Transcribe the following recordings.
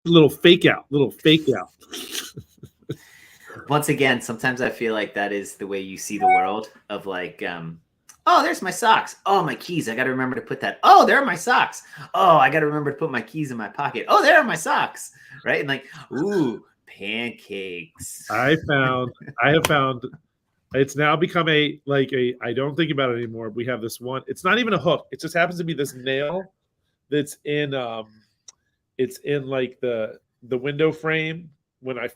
little fake out. Once again, sometimes I feel like that is the way you see the world of like, oh, there's my socks. Oh, my keys. I got to remember to put that. Oh, there are my socks. Oh, I got to remember to put my keys in my pocket. Oh, there are my socks. Right. And like, ooh, pancakes. I have found it's now become I don't think about it anymore. We have this one. It's not even a hook. It just happens to be this nail that's in it's in like the window frame when I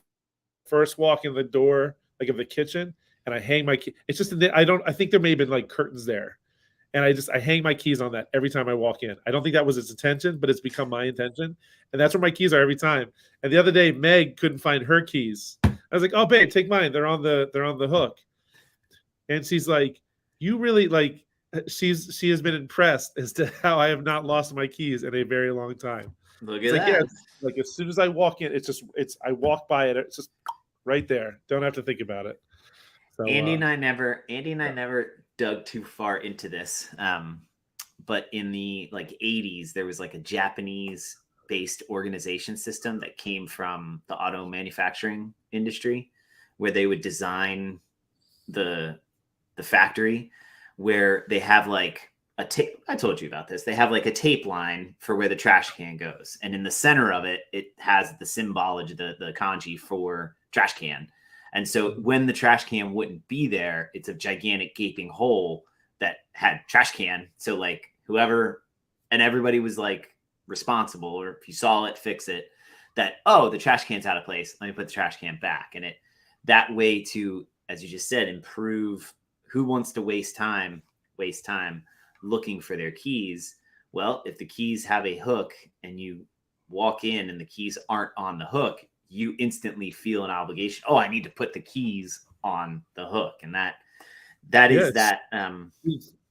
first walk in the door like of the kitchen and I hang my key. It's just I think there may have been like curtains there. And I hang my keys on that every time I walk in. I don't think that was its intention, but it's become my intention. And that's where my keys are every time. And the other day Meg couldn't find her keys. I was like, "Oh babe, take mine. They're on the hook." And she's like, "You really like." She has been impressed as to how I have not lost my keys in a very long time. Look It's at like, yeah, that. it's like as soon as I walk in, I walk by it, it's just right there. Don't have to think about it. So Andy and I never dug too far into this. But in the like 80s, there was like a Japanese based organization system that came from the auto manufacturing industry where they would design the factory where they have like a tape. I told you about this. They have like a tape line for where the trash can goes. And in the center of it, it has the symbology, the kanji for trash can. And so when the trash can wouldn't be there, it's a gigantic gaping hole that had trash can. So like whoever, and everybody was like responsible, or if you saw it, fix it. That, oh, the trash can's out of place. Let me put the trash can back. And it that way to, as you just said, improve. Who wants to waste time looking for their keys? Well, if the keys have a hook and you walk in and the keys aren't on the hook, you instantly feel an obligation. Oh, I need to put the keys on the hook. And that yeah, is that.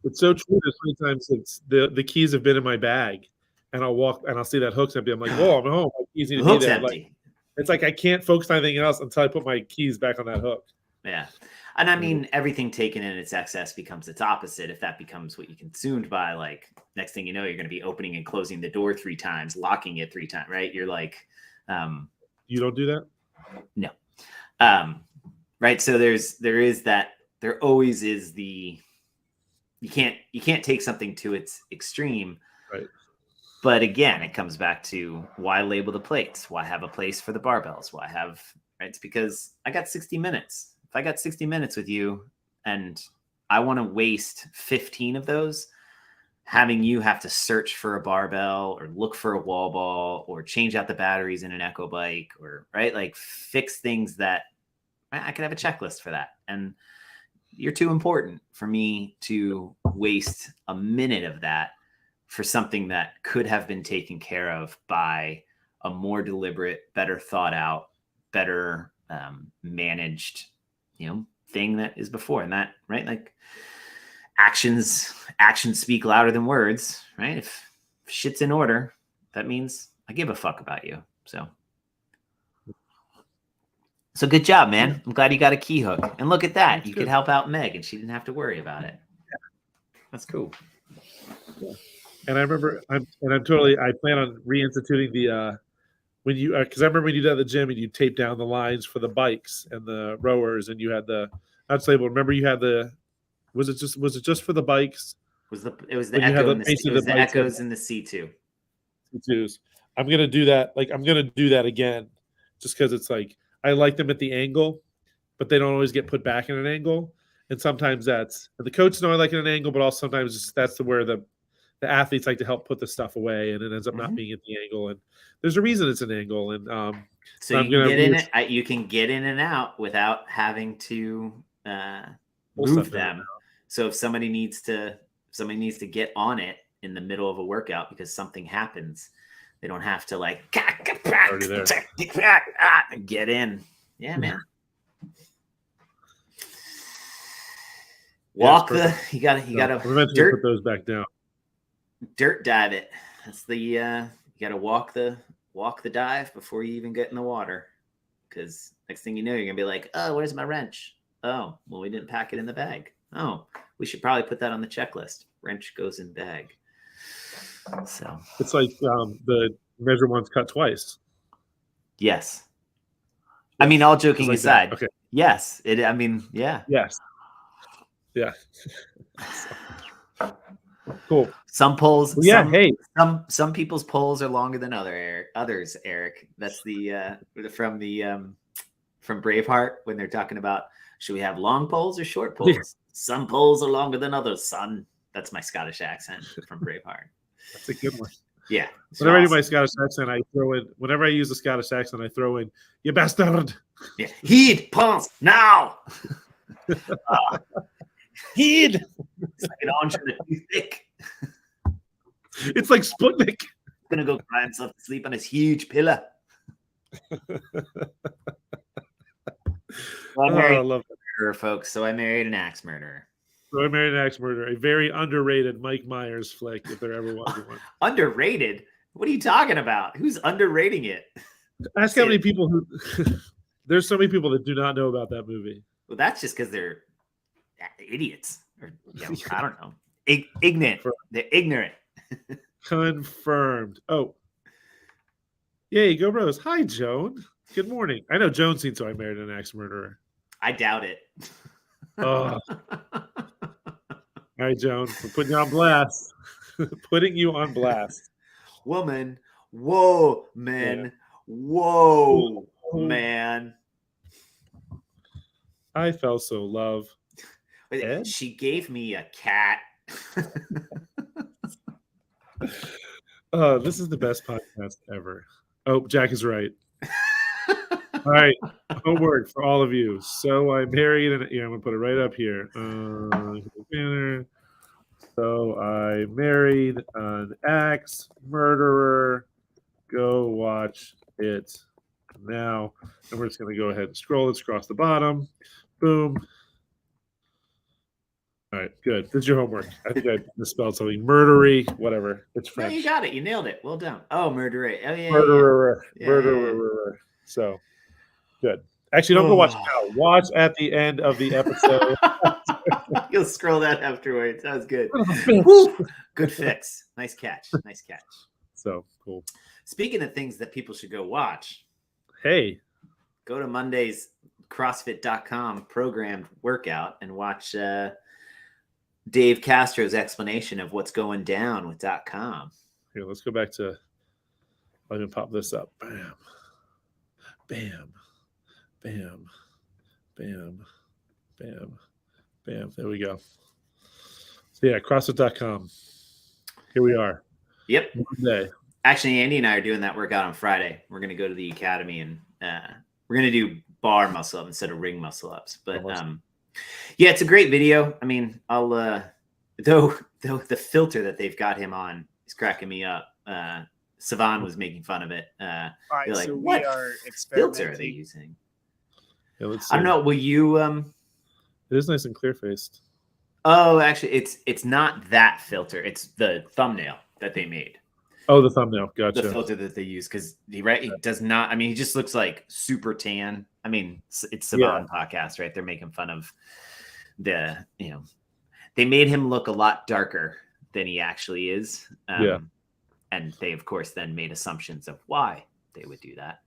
it's so true. There's many times the keys have been in my bag, and I'll walk and I'll see that hook's empty. I'm like, whoa, I'm home. My keys need The to be hook's there. Like empty. it's like I can't focus on anything else until I put my keys back on that hook. Yeah. And I mean, everything taken in its excess becomes its opposite. If that becomes what you consumed by, like, next thing you know, you're going to be opening and closing the door 3 times, locking it 3 times, right? You're like, You don't do that? no. Right. So there always is you can't take something to its extreme. Right. But again, it comes back to why label the plates? Why have a place for the barbells? Why have, right? It's because I got 60 minutes. If I got 60 minutes with you and I want to waste 15 of those, having you have to search for a barbell or look for a wall ball or change out the batteries in an Echo bike, or right, like fix things that I could have a checklist for that. And you're too important for me to waste a minute of that for something that could have been taken care of by a more deliberate, better thought out, better managed, thing that is before. And that, right, like actions speak louder than words, right? If shit's in order, that means I give a fuck about you. So good job, man. I'm glad you got a key hook. And look at that. That's you good. could help out Meg and she didn't have to worry about it. That's cool. Yeah. And I remember I plan on reinstituting the when you because I remember when you did at the gym and you taped down the lines for the bikes and the rowers and you had the not label. Remember you had the was it just for the bikes? It was the When you had Echo and basically it was the bikes Echoes and the C2. C2s. I'm gonna do that. Like I'm gonna do that again, just because it's like I like them at the angle, but they don't always get put back in an angle. And sometimes that's the coaches know I like it at an angle, but also sometimes that's where the athletes like to help put the stuff away, and it ends up not being at the angle. And there's a reason it's an angle. And so you can get in it. You can get in and out without having to move them. So if somebody needs to get on it in the middle of a workout because something happens, they don't have to like get in. Yeah, man. Walk you gotta put those back down. Dirt dive it. That's the you gotta walk the dive before you even get in the water. Because next thing you know, you're gonna be like, oh, where's my wrench? Oh, well, we didn't pack it in the bag. Oh, we should probably put that on the checklist. Wrench goes in bag. So it's like the measure once, cut twice. Yes. I mean, all joking like aside. that. Okay. Yes. I mean, yeah. Yes. Yeah. Cool. Some polls, Well, yeah. Hey. some people's polls are longer than others, Eric. That's from Braveheart when they're talking about should we have long poles or short poles? Yeah. Some poles are longer than others, son. That's my Scottish accent from Braveheart. That's a good one. Yeah. Whenever I do my Scottish accent, whenever I use a Scottish accent, I throw in, you bastard. Yeah. Heed, pause, now. Heed. It's like an orange and a toothpick. It's like Sputnik. He's going to go cry himself to sleep on his huge pillow. Well, I love that. Murderer, folks. So I married an axe murderer. A very underrated Mike Myers flick, if there ever was one. Underrated? What are you talking about? Who's underrating it? Ask how many people who. There's so many people that do not know about that movie. Well, that's just because they're idiots, or I don't know, ignorant. They're ignorant. Confirmed. Oh, yay, go Bros! Hi, Joan. Good morning. I know Joan's seen So I Married an Axe Murderer. I doubt it. Oh. All right, Joan, we're putting you on blast. Putting you on blast. Woman. Whoa, man. Yeah. Whoa, man. I fell so love. Ed? She gave me a cat. This is the best podcast ever. Oh, Jack is right. All right, homework for all of you. So I married, and I'm gonna put it right up here. So I married an axe murderer. Go watch it now. And we're just gonna go ahead and scroll. Let's cross the bottom. Boom. All right, good. This is your homework. I think I misspelled something. Murdery, whatever. It's French. No, you got it. You nailed it. Well done. Oh, murderer. Oh, yeah. Murderer. Yeah. Murderer. So good. Actually, don't go watch now. Watch at the end of the episode. You'll scroll that afterwards. That was good. Good fix. Nice catch. Nice catch. So cool. Speaking of things that people should go watch. Hey. Go to Monday's CrossFit.com programmed workout and watch Dave Castro's explanation of what's going down with .com. Here, let's go back to. Let me pop this up. Bam. Bam. Bam. Bam. Bam. Bam. There we go. So yeah, CrossFit.com. Here we are. Yep. Monday. Actually, Andy and I are doing that workout on Friday. We're going to go to the academy and we're going to do bar muscle up instead of ring muscle ups. But yeah, it's a great video. I mean, I'll though the filter that they've got him on is cracking me up. Savan was making fun of it. All right, like, so what we are filter are they using? Yeah, let's see. I don't know. Will you? It is nice and clear faced. Oh, actually, it's not that filter. It's the thumbnail that they made. Oh, the thumbnail. Gotcha. The filter that they use because he does not. I mean, he just looks like super tan. I mean, it's Savan podcast, right? They're making fun of they made him look a lot darker than he actually is. And they, of course, then made assumptions of why they would do that.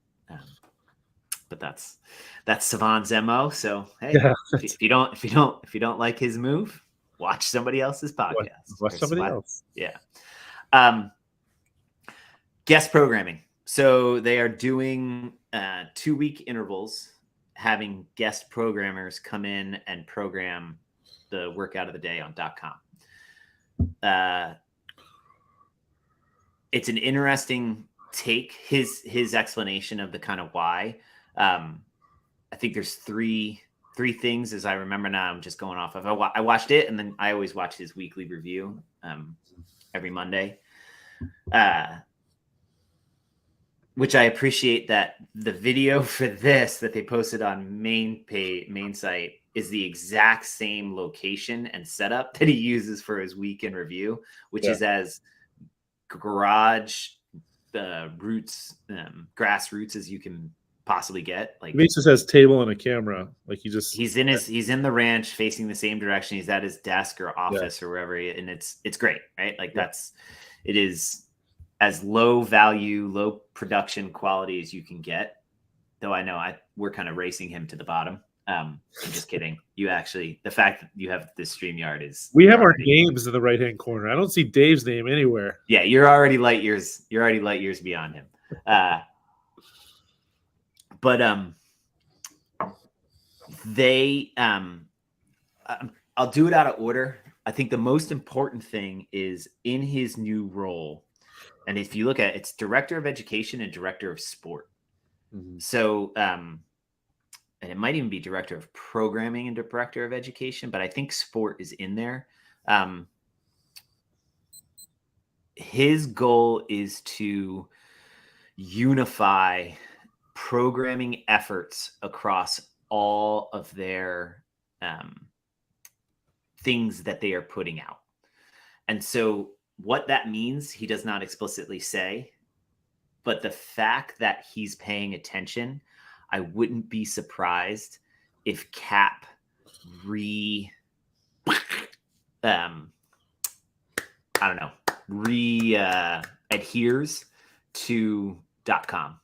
But that's Savan's MO. So hey, if you don't like his move, watch somebody else's podcast. Watch somebody else. Yeah. Guest programming. So they are doing 2-week intervals, having guest programmers come in and program the workout of the day on .com. It's an interesting take. His explanation of the kind of why. I think there's three things, as I remember now. I'm just going off of. I watched it, and then I always watch his weekly review every Monday. Which I appreciate that the video for this that they posted on main site is the exact same location and setup that he uses for his weekend review, which is as grassroots as you can possibly get. Like he just has table and a camera. Like he's in the ranch facing the same direction. He's at his desk or office or wherever, and it's great, right? Like it is as low value, low production quality as you can get. though I know we're kind of racing him to the bottom. I'm just kidding. You actually, the fact that you have this StreamYard is We have our names in the right hand corner. I don't see Dave's name anywhere. Yeah, you're already light years beyond him. But I'll do it out of order. I think the most important thing is in his new role, and if you look at it, it's director of education and director of sport. Mm-hmm. So and it might even be director of programming and director of education, but I think sport is in there. His goal is to unify programming efforts across all of their things that they are putting out. And so what that means, he does not explicitly say, but the fact that he's paying attention, I wouldn't be surprised if Cap adheres to .com.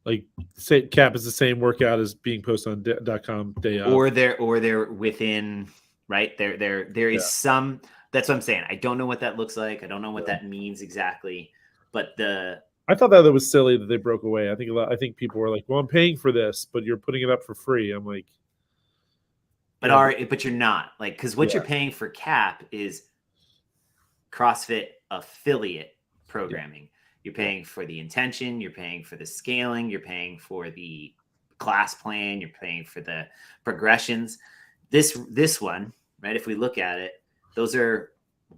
Like, say Cap is the same workout as being posted on .com day of. Or they're within, right? There is some. That's what I'm saying. I don't know what that looks like. I don't know what that means exactly. But I thought that was silly that they broke away. I think people were like, "Well, I'm paying for this, but you're putting it up for free." I'm like, but you're not, like, because what you're paying for Cap is CrossFit affiliate programming. Yeah. You're paying for the intention. You're paying for the scaling. You're paying for the class plan. You're paying for the progressions. This one, right? If we look at it, those are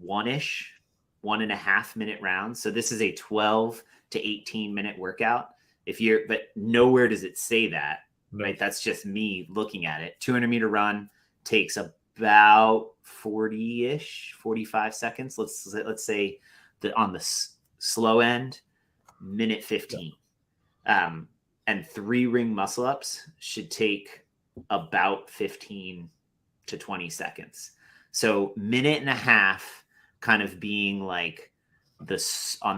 1.5 minute rounds. So this is a 12 to 18 minute workout. But nowhere does it say that, right? That's just me looking at it. 200-meter run takes about 40-ish, 45 seconds. Let's say that on the slow end, minute 15. And 3 ring muscle ups should take about 15 to 20 seconds. So 1.5 minutes kind of being like on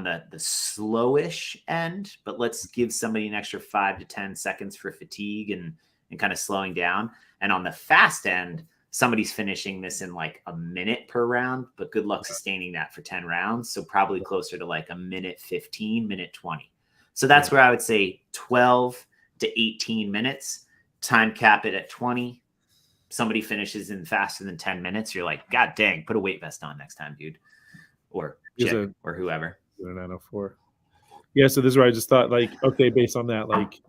the slowish end, but let's give somebody an extra 5 to 10 seconds for fatigue and kind of slowing down. And on the fast end, somebody's finishing this in like a minute per round, but good luck sustaining that for 10 rounds. So probably closer to like a minute 15, minute 20. So that's where I would say 12 to 18 minutes, time cap it at 20. Somebody finishes in faster than 10 minutes. You're like, God dang, put a weight vest on next time, dude. Or chick, or whoever. 904. Yeah. So this is where I just thought, like, okay, based on that, like,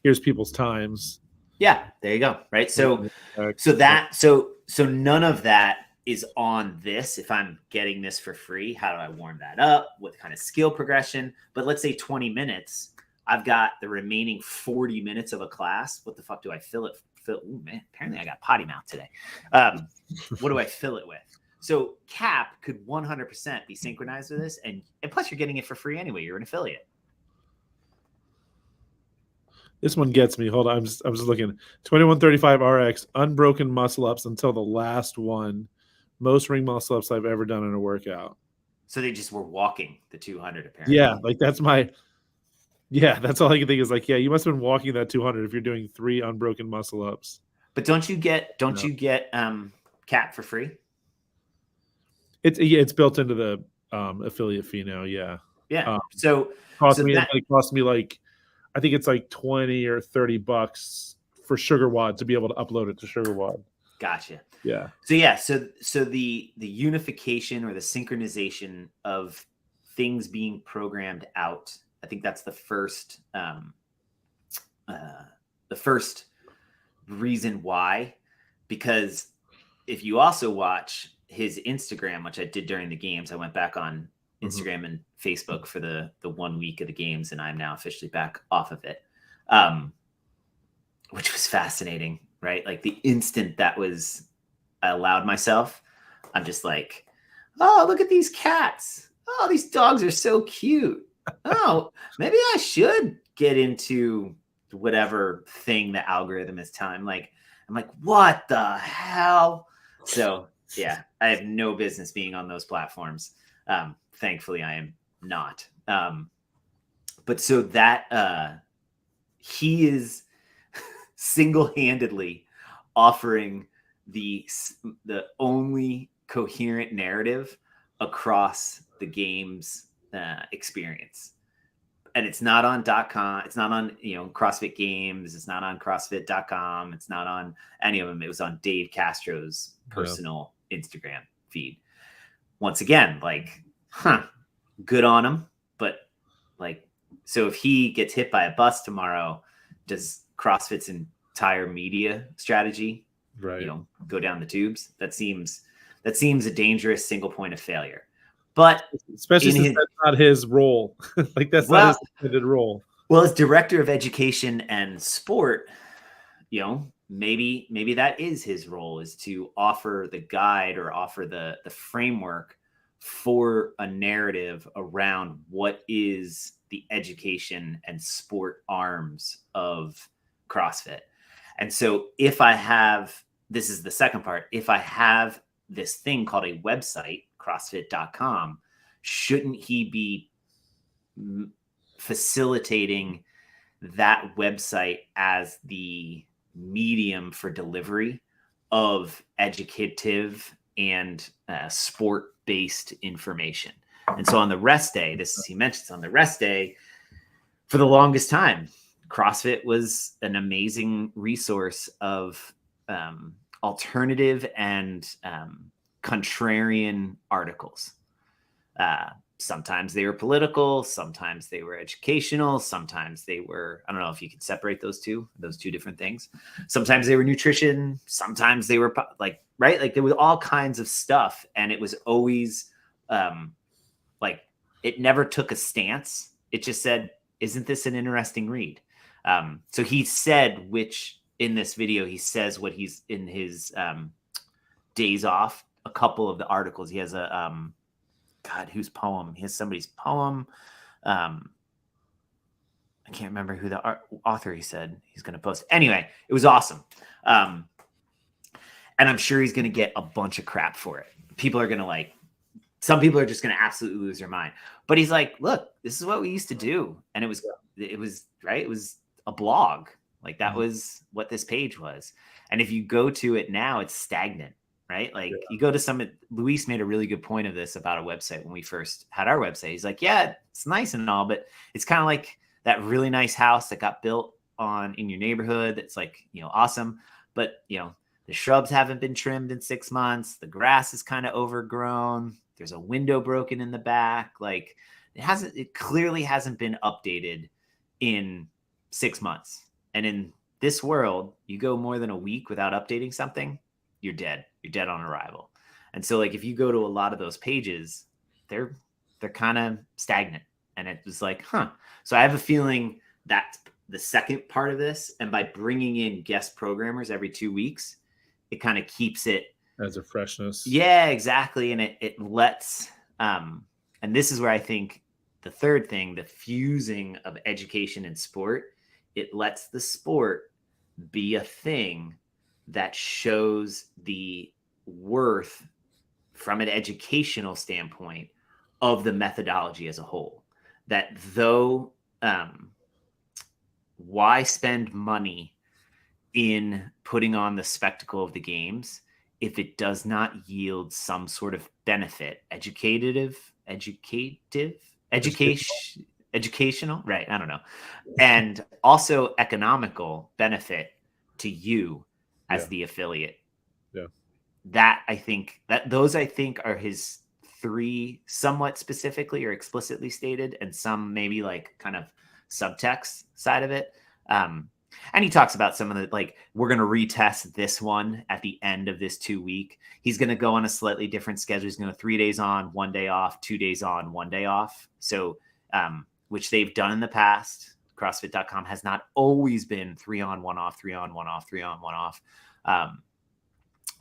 here's people's times. Yeah, there you go. Right. So none of that is on this. If I'm getting this for free, how do I warm that up? What kind of skill progression? But let's say 20 minutes, I've got the remaining 40 minutes of a class. What the fuck do I fill it? Ooh, man, apparently I got potty mouth today. What do I fill it with? So Cap could 100% be synchronized with this. And plus you're getting it for free anyway. You're an affiliate. This one gets me. Hold on. I'm just looking. 2135 RX, unbroken muscle ups until the last one. Most ring muscle ups I've ever done in a workout. So they just were walking the 200 apparently. Yeah, like that's all I can think is like, yeah, you must have been walking that 200 if you're doing 3 unbroken muscle ups. But don't you get Cap for free? It's built into the affiliate fee now. Yeah. Yeah. So it cost me like, I think it's like $20 or $30 for SugarWOD to be able to upload it to SugarWOD. Gotcha. Yeah. So the unification or the synchronization of things being programmed out, I think that's the first reason why. Because if you also watch his Instagram, which I did during the games, I went back on Instagram and Facebook for the 1 week of the games, and I'm now officially back off of it, which was fascinating, right? Like the instant I allowed myself, I'm just like, oh, look at these cats. Oh, these dogs are so cute. Oh, maybe I should get into whatever thing the algorithm is telling. I'm like, what the hell? So yeah, I have no business being on those platforms. Thankfully I am not. But so that he is single-handedly offering the only coherent narrative across the game's experience. And it's not on .com. It's not on, CrossFit Games. It's not on CrossFit.com. It's not on any of them. It was on Dave Castro's personal Instagram feed. Once again, like, good on him. But like, so if he gets hit by a bus tomorrow, does CrossFit's entire media strategy, go down the tubes? That seems a dangerous single point of failure. But especially since that's not his role. Like, that's not his intended role. Well, as director of education and sport, maybe that is his role, is to offer the guide or offer the framework for a narrative around what is the education and sport arms of CrossFit. And so if I have, this is the second part, if I have this thing called a website, CrossFit.com, shouldn't he be facilitating that website as the medium for delivery of educative and sport-based information? And so on the rest day, he mentions on the rest day, for the longest time, CrossFit was an amazing resource of alternative and contrarian articles. Sometimes they were political, sometimes they were educational, sometimes they were, I don't know if you could separate those two different things. Sometimes they were nutrition, sometimes they were like, right? Like, there was all kinds of stuff, and it was always like, it never took a stance. It just said, isn't this an interesting read? So he said, in this video, he says what he's in his days off, a couple of the articles. He has a, whose poem? He has somebody's poem. I can't remember who the author he said he's going to post. Anyway, it was awesome. And I'm sure he's going to get a bunch of crap for it. People are going to some people are just going to absolutely lose their mind. But he's like, look, this is what we used to do. And it was right. It was a blog. Like, that was what this page was. And if you go to it now, it's stagnant, right? Like, you go to Luis made a really good point of this about a website when we first had our website. He's like, yeah, it's nice and all, but it's kind of like that really nice house that got built in your neighborhood. That's like, awesome. But, the shrubs haven't been trimmed in 6 months. The grass is kind of overgrown. There's a window broken in the back. Like, it clearly hasn't been updated in 6 months. And in this world, you go more than a week without updating something, you're dead. You're dead on arrival. And so, like, if you go to a lot of those pages, they're kind of stagnant. And it was like, So I have a feeling that the second part of this, and by bringing in guest programmers every 2 weeks, it kind of keeps it as a freshness. Yeah, exactly. And it lets, and this is where I think the third thing, the fusing of education and sport, it lets the sport be a thing that shows the worth from an educational standpoint of the methodology as a whole. That though, why spend money in putting on the spectacle of the games if it does not yield some sort of benefit, educational, right? I don't know. And also economical benefit to you as the affiliate. Yeah. Those I think are his three, somewhat specifically or explicitly stated, and some maybe like kind of subtext side of it. And he talks about some of the, like, we're going to retest this one at the end of this 2 week. He's going to go on a slightly different schedule. He's going to 3 days on, 1 day off, 2 days on, 1 day off. So, which they've done in the past. CrossFit.com has not always been 3 on, 1 off, 3 on, 1 off, 3 on, 1 off.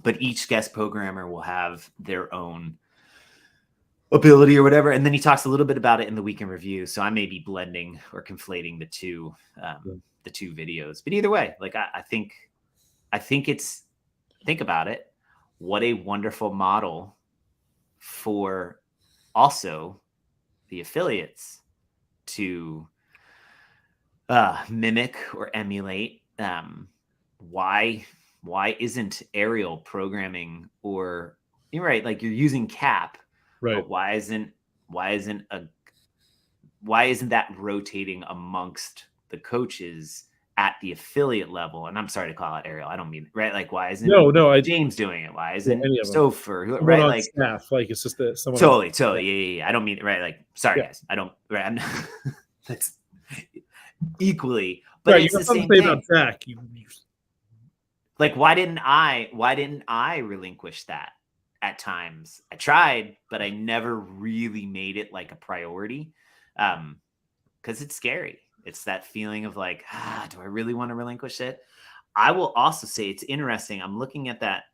But each guest programmer will have their own ability or whatever. And then he talks a little bit about it in the weekend review. So I may be blending or conflating the two videos, but either way, like, I think think about it. What a wonderful model for also the affiliates to mimic or emulate. Why isn't aerial programming, or you're right, like you're using cap, Right. but why isn't that rotating amongst the coaches at the affiliate level? And I'm sorry to call it aerial. I don't mean, right? Like, why isn't James doing it? Why isn't any of them. Sofer, Someone right? on Like staff, like it's just that someone totally. Yeah. I don't mean, right? Like, sorry Yeah. guys, I don't, right? I'm not, that's equally, but right, it's you the have something same to say thing. about Zach. Like, why didn't I relinquish that at times? I tried, but I never really made it like a priority. Because it's scary. It's that feeling of like, do I really want to relinquish it? I will also say it's interesting. I'm looking at that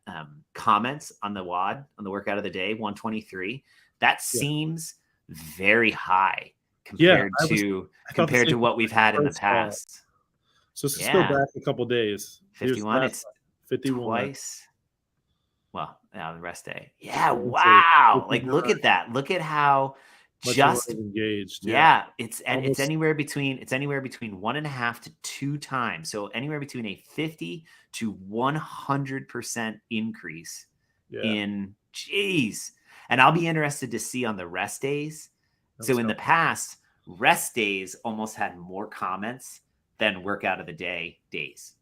comments on the WOD, on the workout of the day, 123. That seems very high compared to what we've had in the past. So let's go back a couple days. 51. It's 51 twice. Well, the rest day. Yeah. Wow. Like, look at that. Look at how just engaged. It's anywhere between 1.5 to 2 times. So anywhere between a 50 to 100% increase in geez. And I'll be interested to see on the rest days. So in the past, rest days almost had more comments than workout of the day days.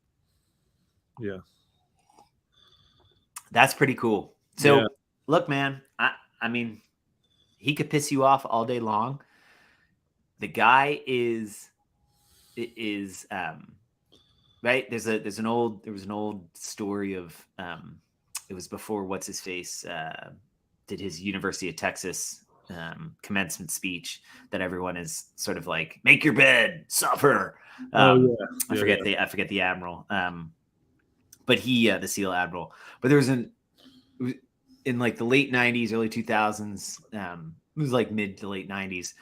Yeah. That's pretty cool. So look, man, I mean, he could piss you off all day long. The guy is right. There was an old story of it was before what's his face did his University of Texas commencement speech that everyone is sort of like, make your bed, suffer. I forget the admiral. But he the SEAL admiral. But there was in like the late 90s, early 2000s, it was like mid to late 90s,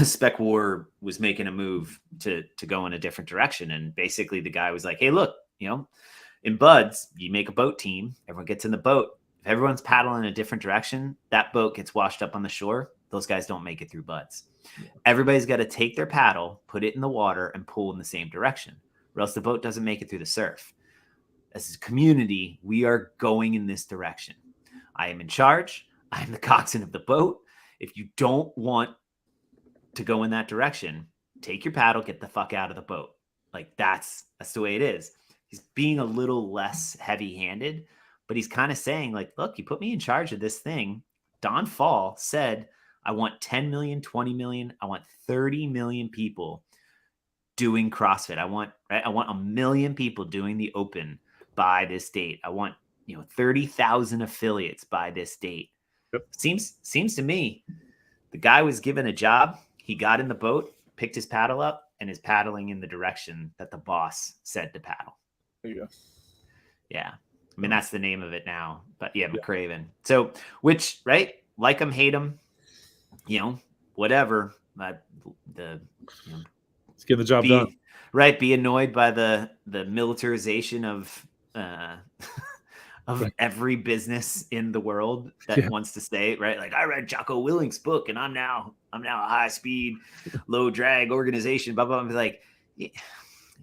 Spec War was making a move to go in a different direction. And basically the guy was like, hey, look, in BUD/S, you make a boat team, everyone gets in the boat. If everyone's paddling in a different direction, that boat gets washed up on the shore. Those guys don't make it through BUD/S. Everybody's got to take their paddle, put it in the water, and pull in the same direction, or else the boat doesn't make it through the surf. As a community, we are going in this direction. I am in charge. I'm the coxswain of the boat. If you don't want to go in that direction, take your paddle, get the fuck out of the boat. Like that's the way it is. He's being a little less heavy-handed, but he's kind of saying like, look, you put me in charge of this thing. Don Fall said, I want 10 million, 20 million. I want 30 million people doing CrossFit. I want 1 million people doing the open by this date. I want 30,000 affiliates by this date. Yep. Seems to me the guy was given a job. He got in the boat, picked his paddle up, and is paddling in the direction that the boss said to paddle. There you go. Yeah. I mean, that's the name of it now. But McCraven. So, which, right? Like him, hate him, whatever. Let's get the job done. Right. Be annoyed by the militarization of every business in the world that wants to say, right? Like, I read Jocko Willink's book and I'm now a high speed, low drag organization, blah, blah, blah. I'm like,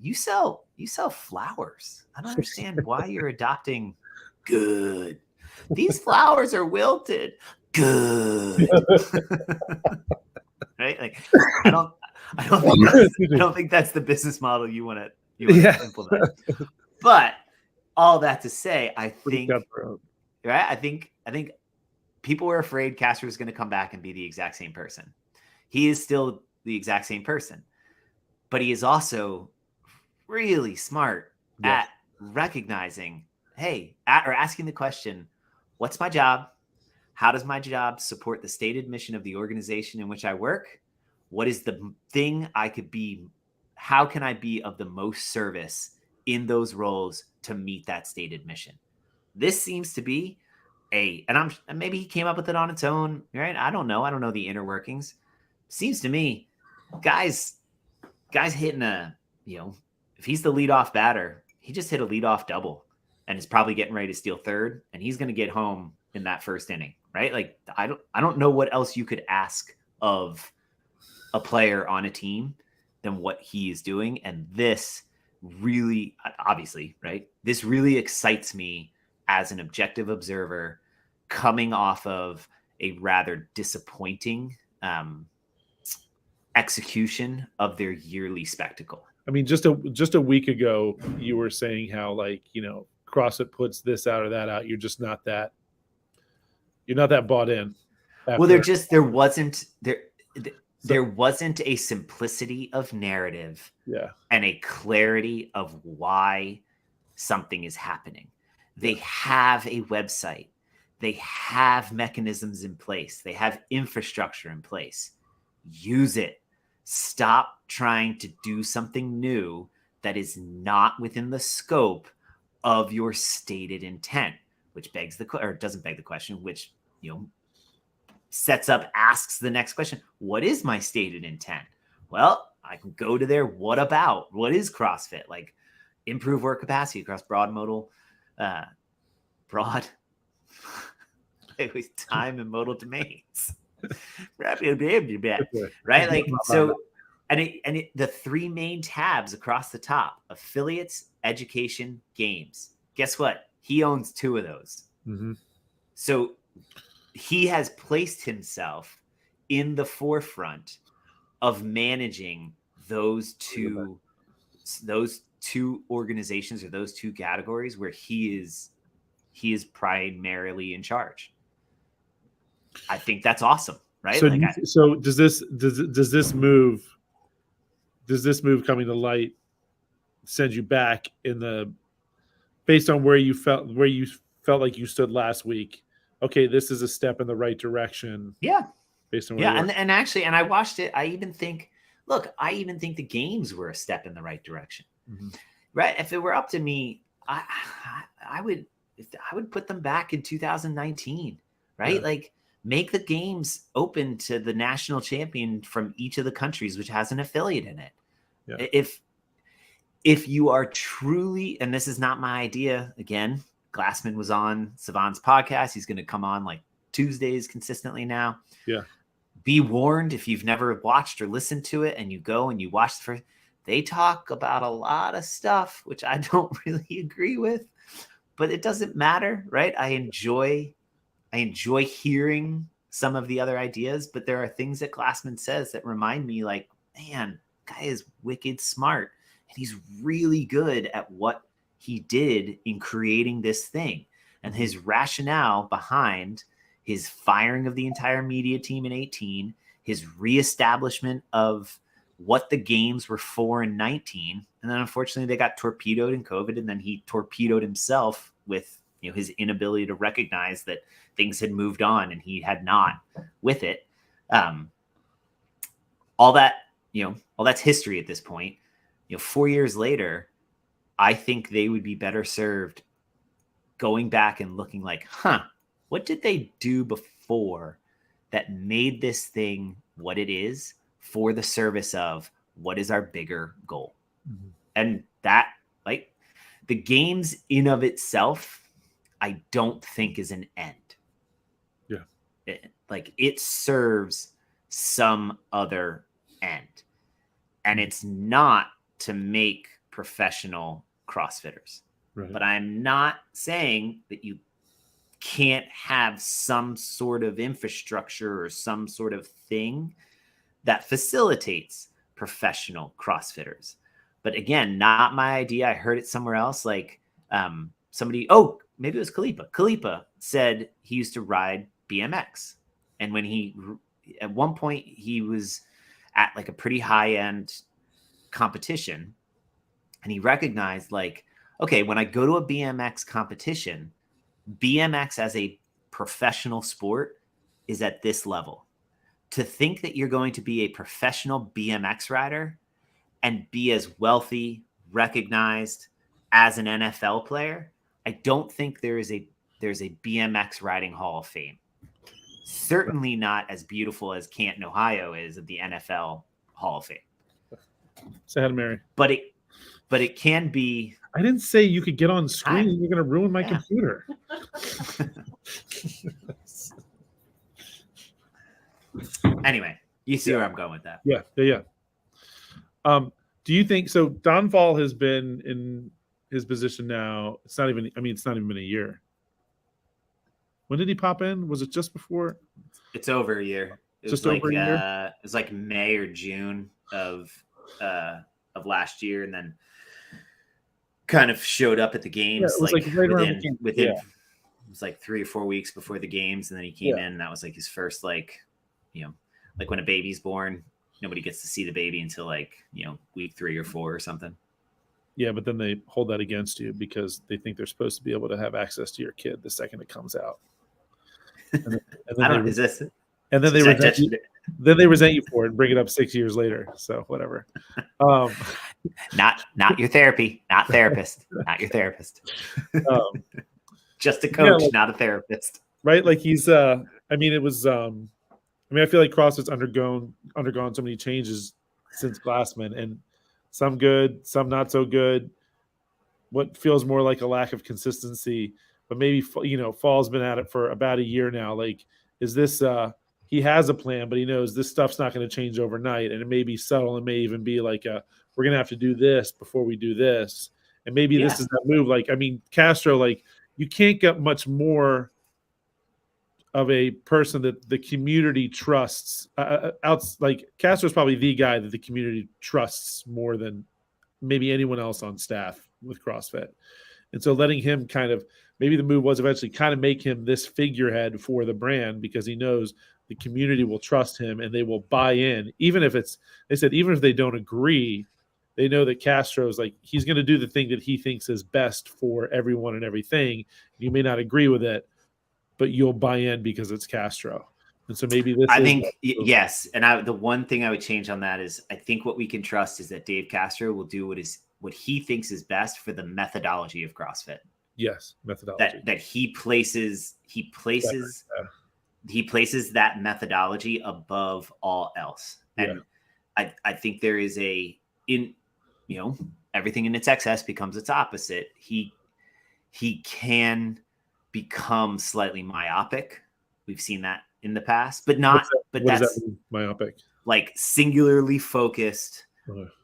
you sell flowers. I don't understand why you're adopting good. These flowers are wilted. Good. Right? Like, I don't think that's the business model you want to implement. But all that to say, I think people were afraid Castro was going to come back and be the exact same person. He is still the exact same person, but he is also really smart at recognizing, or asking the question, what's my job? How does my job support the stated mission of the organization in which I work? What is the thing I could be? How can I be of the most service in those roles to meet that stated mission? This seems to be and maybe he came up with it on its own, right? I don't know. I don't know the inner workings. Seems to me, guys hitting if he's the leadoff batter, he just hit a leadoff double and is probably getting ready to steal third, and he's going to get home in that first inning, right? Like, I don't know what else you could ask of a player on a team than what he is doing. And this really, obviously, right? This really excites me as an objective observer coming off of a rather disappointing execution of their yearly spectacle. I mean, just a week ago, you were saying how, like, you know, CrossFit puts this out or that out. You're just not that. You're not that bought in. Well, there wasn't a simplicity of narrative, yeah, and a clarity of why something is happening. They have a website. They have mechanisms in place. They have infrastructure in place. Use it. Stop trying to do something new that is not within the scope of your stated intent, which doesn't beg the question, which, you know, asks the next question. What is my stated intent? Well, I can go to their what is CrossFit? Like, improve work capacity across broad time and modal domains. Right? Like, so, the three main tabs across the top: affiliates, education, games. Guess what? He owns two of those. Mm-hmm. So he has placed himself in the forefront of managing those two organizations, or those two categories, where he is primarily in charge. I think that's awesome, right? So does this move coming to light send you back based on where you felt like you stood last week? Okay, this is a step in the right direction. Yeah. Based on and actually, and I watched it. I even think the games were a step in the right direction. Mm-hmm. Right? If it were up to me, I would put them back in 2019. Right? Yeah. Like, make the games open to the national champion from each of the countries which has an affiliate in it. Yeah. If you are truly, and this is not my idea, again, Glassman was on Savan's podcast. He's going to come on like Tuesdays consistently now. Yeah. Be warned, if you've never watched or listened to it and you go and you watch they talk about a lot of stuff, which I don't really agree with, but it doesn't matter, right? I enjoy hearing some of the other ideas, but there are things that Glassman says that remind me, like, man, guy is wicked smart, and he's really good at what he did in creating this thing. And his rationale behind his firing of the entire media team in 2018, his reestablishment of what the games were for in 2019, and then unfortunately they got torpedoed in COVID, and then he torpedoed himself with, you know, his inability to recognize that things had moved on and he had not with it. All that's history at this point. 4 years later, I think they would be better served going back and looking like, what did they do before that made this thing what it is, for the service of what is our bigger goal? Mm-hmm. And that, like, the games in of itself, I don't think is an end. Yeah. It serves some other end. And it's not to make professional CrossFitters. Right. But I'm not saying that you can't have some sort of infrastructure or some sort of thing that facilitates professional CrossFitters. But again, not my idea. I heard it somewhere else. Like, somebody, maybe it was Kalipa. Kalipa said he used to ride BMX. And when at one point he was at like a pretty high end competition, and he recognized, like, okay, when I go to a BMX competition, BMX as a professional sport is at this level. To think that you're going to be a professional BMX rider and be as wealthy, recognized as an NFL player, I don't think there's a BMX riding Hall of Fame. Certainly not as beautiful as Canton, Ohio is of the NFL Hall of Fame. Say hi to Mary. But it can be. I didn't say you could get on screen. You're going to ruin my computer. Anyway, you see where I'm going with that. Yeah. Do you think so? Don Fall has been in his position now. It's not even. I mean, it's not even been a year. When did he pop in? Was it just before? It's over a year. It was Just over a year. it was like May or June of last year, and then kind of showed up at the games it was like right around the game. within it was like 3 or 4 weeks before the games, and then he came in, and that was like his first, like, you know, like when a baby's born, nobody gets to see the baby until like, you know, week 3 or 4 or something. Yeah, but then they hold that against you because they think they're supposed to be able to have access to your kid the second it comes out. And then, they resent you. Then they resent you for it and bring it up 6 years later. So whatever. Not your therapy, not therapist, not your therapist. Just a coach, not a therapist. Right? Like he's. I mean, it was. I feel like CrossFit's undergone so many changes since Glassman, and some good, some not so good. What feels more like a lack of consistency, but maybe, you know, Fall's been at it for about a year now. Like, is this? He has a plan, but he knows this stuff's not going to change overnight, and it may be subtle. It may even be like, we're going to have to do this before we do this, and maybe this is that move. Like, I mean, Castro, like, you can't get much more of a person that the community trusts. Like, Castro's probably the guy that the community trusts more than maybe anyone else on staff with CrossFit. And so letting him kind of, maybe the move was eventually kind of make him this figurehead for the brand, because he knows the community will trust him and they will buy in. Even if even if they don't agree, they know that Castro's like, he's going to do the thing that he thinks is best for everyone and everything. You may not agree with it, but you'll buy in because it's Castro. And so maybe this, I think, yes. And the one thing I would change on that is, I think what we can trust is that Dave Castro will do what he thinks is best for the methodology of CrossFit. Yes, methodology. That he places that methodology above all else. And I think there is everything in its excess becomes its opposite. He can become slightly myopic. We've seen that in the past, but not. But what does that mean, myopic? Like singularly focused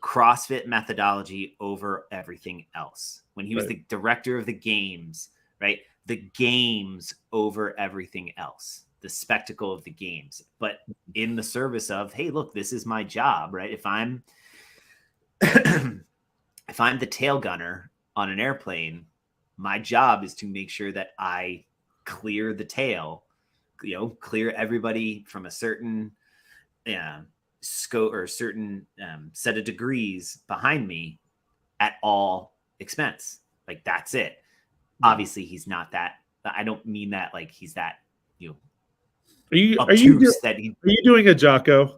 CrossFit methodology over everything else. When he was the director of the games, right? The games over everything else. The spectacle of the games, but in the service of, hey, look, this is my job, right? If I'm the tail gunner on an airplane, my job is to make sure that I clear the tail, clear everybody from a certain scope or a certain set of degrees behind me at all expense. Like, that's it. Obviously, he's not that. I don't mean that like he's that, Are you doing a Jocko?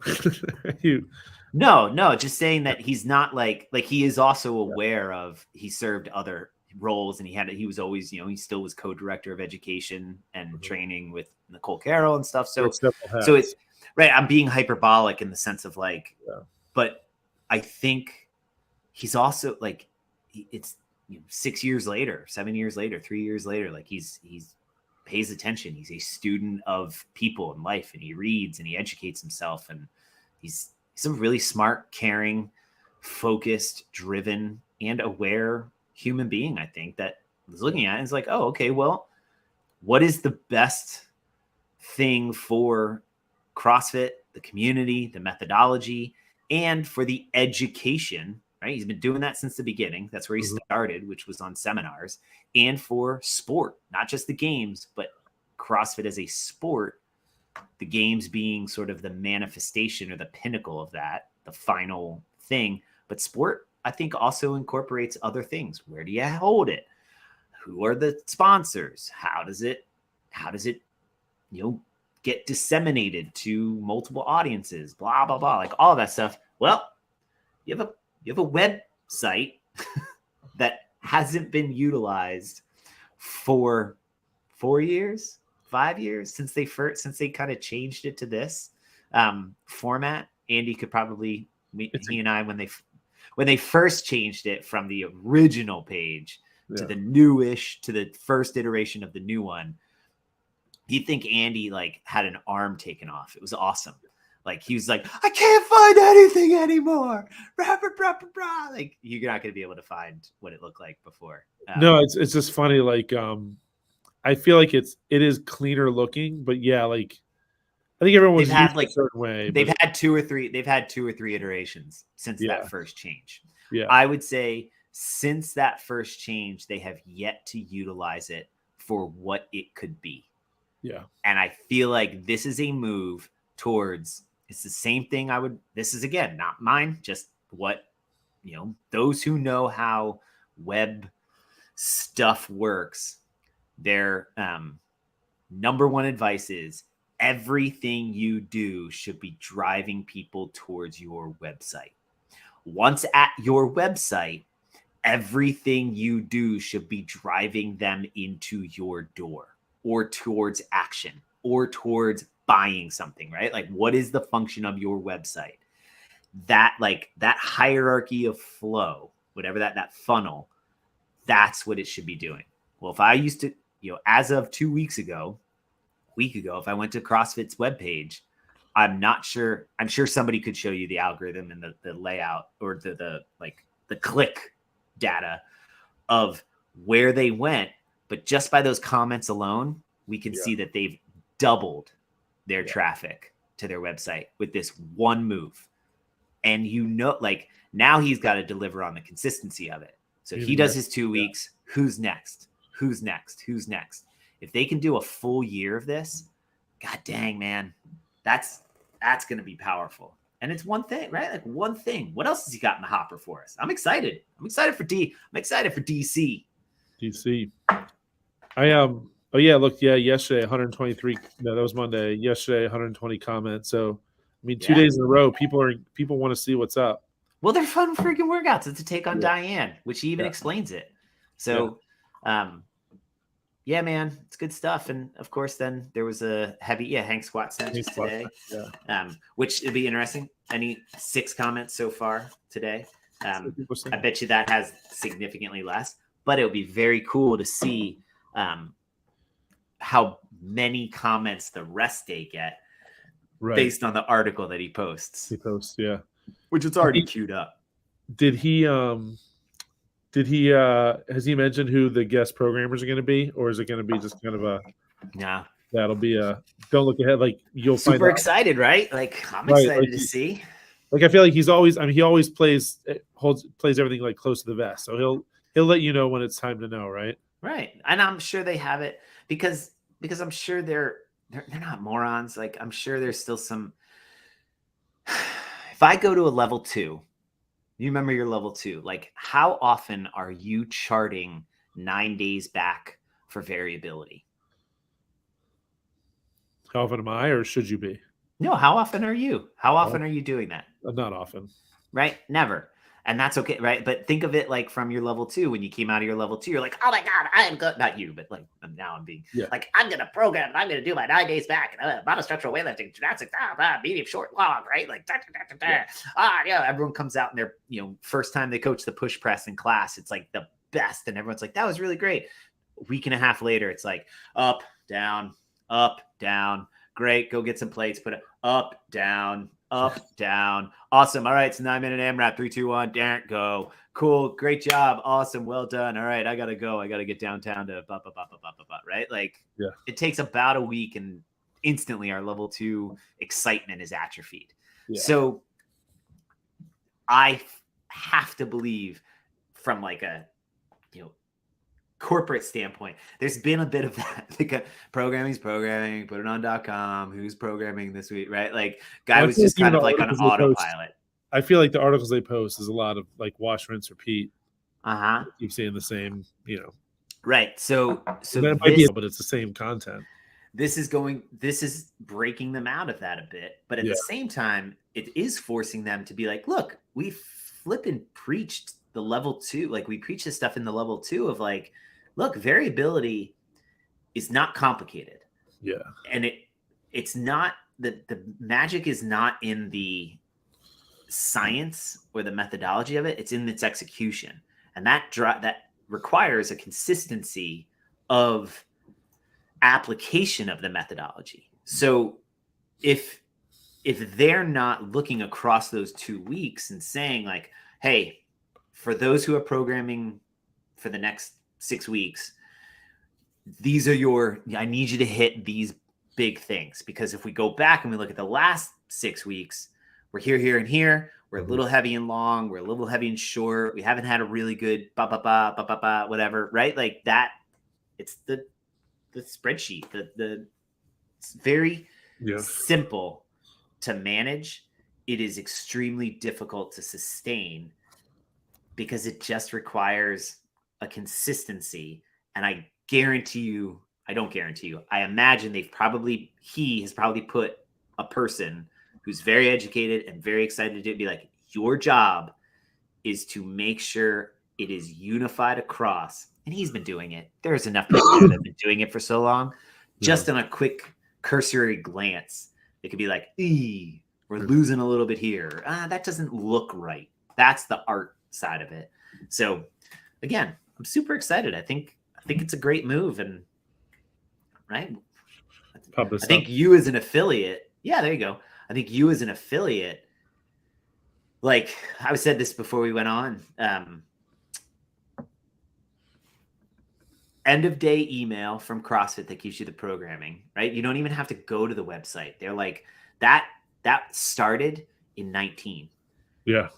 No, just saying that he's not like he is also aware of, he served other roles, and he was always, he still was co-director of education and training with Nicole Carroll and stuff. So it's right. I'm being hyperbolic in the sense of but I think he's also like, it's 6 years later, 7 years later, 3 years later, like he's pays attention. He's a student of people and life, and he reads and he educates himself, and he's a really smart, caring, focused, driven, and aware human being, I think, that is looking at it and is like, oh, okay, well, what is the best thing for CrossFit, the community, the methodology, and for the education, right? He's been doing that since the beginning. That's where he started, which was on seminars, and for sport, not just the games, but CrossFit as a sport, the games being sort of the manifestation or the pinnacle of that, the final thing. But sport, I think, also incorporates other things. Where do you hold it? Who are the sponsors? How does it, get disseminated to multiple audiences? Blah, blah, blah, like all of that stuff. Well, you have a website that hasn't been utilized for 4 years, 5 years since they kind of changed it to this format. Andy could probably, he and I, when they first changed it from the original page to the newish, to the first iteration of the new one, you'd think Andy like had an arm taken off. It was awesome. Like he was like, I can't find anything anymore. Rah, rah, rah, rah, rah. Like you're not going to be able to find what it looked like before. No, it's just funny. Like, I feel like it is cleaner looking, but yeah, like I think everyone was They've had used like a certain way. they've But had two or three iterations since yeah, that first change. yeah, I would say since that first change, they have yet to utilize it for what it could be. yeah, And I feel like this is a move towards, it's the same thing this is again, not mine, just what, those who know how web stuff works, their number one advice is everything you do should be driving people towards your website. Once at your website, everything you do should be driving them into your door or towards action or towards buying something, right? Like what is the function of your website? That hierarchy of flow, whatever that funnel, that's what it should be doing. Well, if I used to, as of 2 weeks ago, if I went to CrossFit's webpage, I'm sure somebody could show you the algorithm and the layout or the click data of where they went. But just by those comments alone, we can see that they've doubled their traffic to their website with this one move. And now he's got to deliver on the consistency of it. So he does his 2 weeks. Who's next? Who's next? Who's next? If they can do a full year of this, god dang, man, that's going to be powerful. And it's one thing, right? Like one thing. What else has he got in the hopper for us? I'm excited. I'm excited for DC. DC. Yesterday 123. No, that was Monday. Yesterday 120 comments. So I mean, 2 days in a row, people want to see what's up. Well, they're fun freaking workouts. It's a take on Diane, which he even explains it. So, yeah, man, it's good stuff. And of course, then there was a heavy, Hank squat snatches today, which it'd be interesting. Any 6 comments so far today. I bet you that has significantly less, but it would be very cool to see how many comments the rest day get based on the article that he posts. Which it's already queued up. Did he has he mentioned who the guest programmers are going to be, or is it going to be just kind of a that'll be a don't look ahead, like you'll super find out. Excited, right? Like I'm excited to see. Like I feel like he always plays everything like close to the vest, so he'll let you know when it's time to know, right? Right. And I'm sure they have it because I'm sure they're not morons. Like I'm sure there's still some. If I go to a level 2, you remember your level 2, like how often are you charting 9 days back for variability? How often am I, or should you be? No, how often are you? How often are you doing that? Not often. Right? Never. And that's okay, right? But think of it like from your level 2, when you came out of your level 2, you're like, oh my God, I am good. Not you, but like now I'm being like, I'm going to program and I'm going to do my 9 days back and monostructural weightlifting, gymnastics, medium, short, long, right? Like, everyone comes out and they're, first time they coach the push press in class, it's like the best. And everyone's like, that was really great. A week and a half later, it's like up, down, great. Go get some plates, put it up, down, awesome. All right, it's 9-minute AMRAP, 3, 2, 1, go. Cool, great job, awesome, well done. All right, I gotta go. I gotta get downtown to right? Like, it takes about a week, and instantly our level 2 excitement is atrophied. So I have to believe, from like a corporate standpoint, there's been a bit of that. Like programming's programming, put it on .com, who's programming this week, right? Like guy was just kind of like on autopilot. I feel like the articles they post is a lot of like wash, rinse, repeat. Keep saying the same, Right. So that might be, but it's the same content. This is breaking them out of that a bit, but at the same time, it is forcing them to be like, look, we flipping preached the level 2, like we preach this stuff in the level 2 of like, look, variability is not complicated. And it's not the magic is not in the science or the methodology of it. It's in its execution. And that requires a consistency of application of the methodology. So if if they're not looking across those 2 weeks and saying like, hey, for those who are programming for the next 6 weeks, these are I need you to hit these big things. Because if we go back and we look at the last 6 weeks, we're here, and here. We're a little heavy and long. We're a little heavy and short. We haven't had a really good whatever, right? Like that. It's the spreadsheet. It's very simple to manage. It is extremely difficult to sustain because it just requires a consistency. And I don't guarantee you, I imagine he has probably put a person who's very educated and very excited to do it, be like, your job is to make sure it is unified across. And he's been doing it. There's enough people there that have been doing it for so long. Just on a quick cursory glance, it could be like, we're losing a little bit here. That doesn't look right. That's the art side of it. So again, I'm super excited. I think it's a great move. And right. I think you as an affiliate. Yeah, there you go. I think you as an affiliate, like I said this before we went on, end of day email from CrossFit that gives you the programming, right? You don't even have to go to the website. They're like that started in 19. Yeah.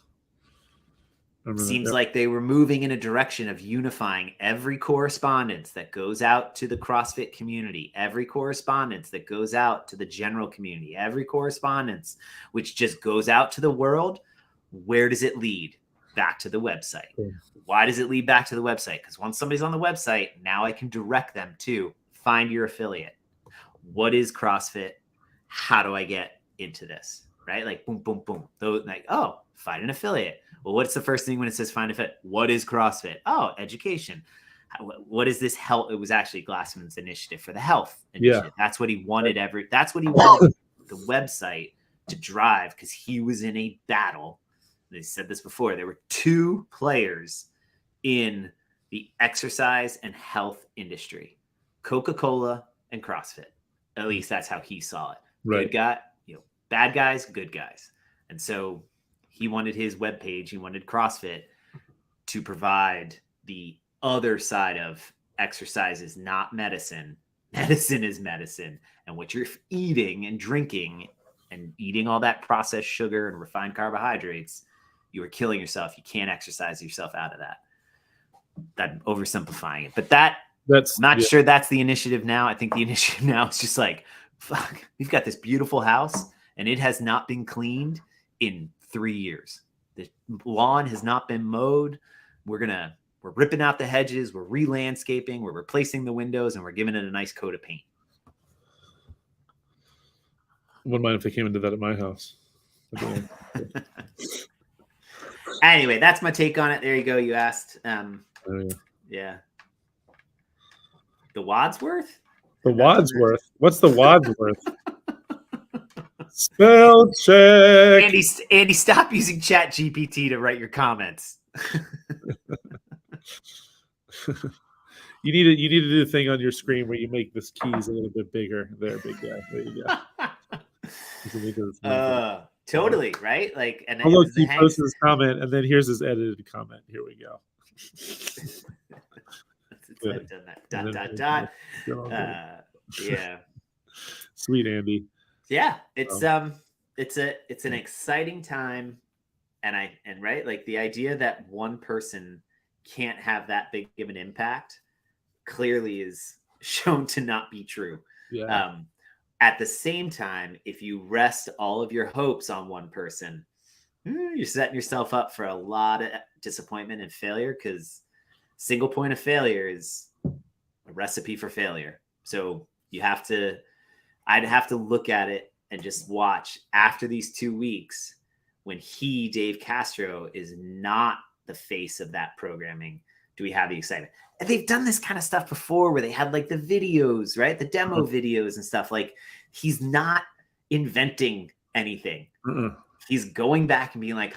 Seems like they were moving in a direction of unifying every correspondence that goes out to the CrossFit community, every correspondence that goes out to the general community, every correspondence which just goes out to the world. Where does it lead? Back to the website. Why does it lead back to the website? Because once somebody's on the website, now I can direct them to find your affiliate. What is CrossFit? How do I get into this? Right? Like boom, boom, boom. Those like, oh, find an affiliate. Well, what's the first thing when it says find a fit? What is CrossFit? Oh, education. What is this health? It was actually Glassman's initiative for the health initiative. Yeah. That's what he wanted that's what he wanted the website to drive, because he was in a battle. They said this before. There were 2 players in the exercise and health industry, Coca-Cola and CrossFit. At least that's how he saw it. Right. Good guy, bad guys, good guys. And so he wanted his webpage, he wanted CrossFit to provide the other side of exercise is not medicine. Medicine is medicine. And what you're eating and drinking and eating all that processed sugar and refined carbohydrates, you are killing yourself. You can't exercise yourself out of that. I'm oversimplifying it. But that's not sure that's the initiative now. I think the initiative now is just like, fuck, we've got this beautiful house and it has not been cleaned in 3 years. The lawn has not been mowed. We're ripping out the hedges. We're re-landscaping. We're replacing the windows, and we're giving it a nice coat of paint. Wouldn't mind if they came and did that at my house. Anyway, that's my take on it. There you go. You asked. Yeah. The Wadsworth? The Wadsworth? What's the Wadsworth? Spell check. Andy, stop using Chat GPT to write your comments. You need to do the thing on your screen where you make this keys a little bit bigger. There, big guy. There you go. Totally, right? Like, and then look, he posted his comment, and then here's his edited comment. Here we go. I've done that. Yeah. Sweet Andy. Yeah, it's an exciting time, and right, like the idea that one person can't have that big of an impact clearly is shown to not be true. Yeah. At the same time, if you rest all of your hopes on one person, you're setting yourself up for a lot of disappointment and failure, because single point of failure is a recipe for failure. So I'd have to look at it and just watch after these 2 weeks when Dave Castro, is not the face of that programming. Do we have the excitement? And they've done this kind of stuff before where they had like the videos, right? The demo videos and stuff. Like, he's not inventing anything. He's going back and being like,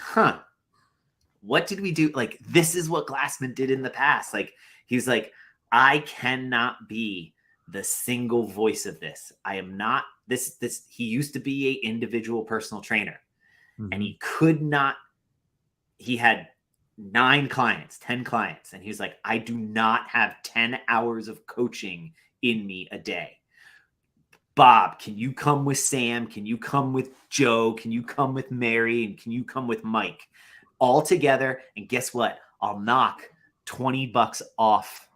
what did we do? Like, this is what Glassman did in the past. Like, he's like, I cannot be the single voice of this. I am not he used to be a individual personal trainer, Mhm. and he could not. He had 9 clients, 10 clients, and he was like, I do not have 10 hours of coaching in me a day. Bob, can you come with Sam? Can you come with Joe? Can you come with Mary? And can you come with Mike? All together. And guess what? I'll knock $20 off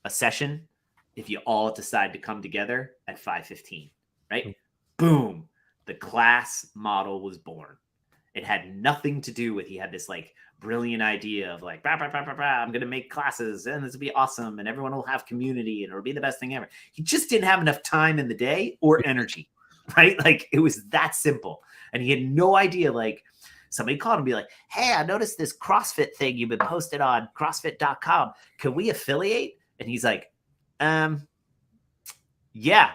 a session if you all decide to come together at 5:15, right? Boom. The class model was born. It had nothing to do with, he had this like brilliant idea of like, bah, bah, bah, bah, bah, I'm going to make classes and this will be awesome and everyone will have community and it'll be the best thing ever. He just didn't have enough time in the day or energy, right? Like it was that simple. And he had no idea, like somebody called him and be like, hey, I noticed this CrossFit thing you've been posted on CrossFit.com. Can we affiliate? And he's like, yeah,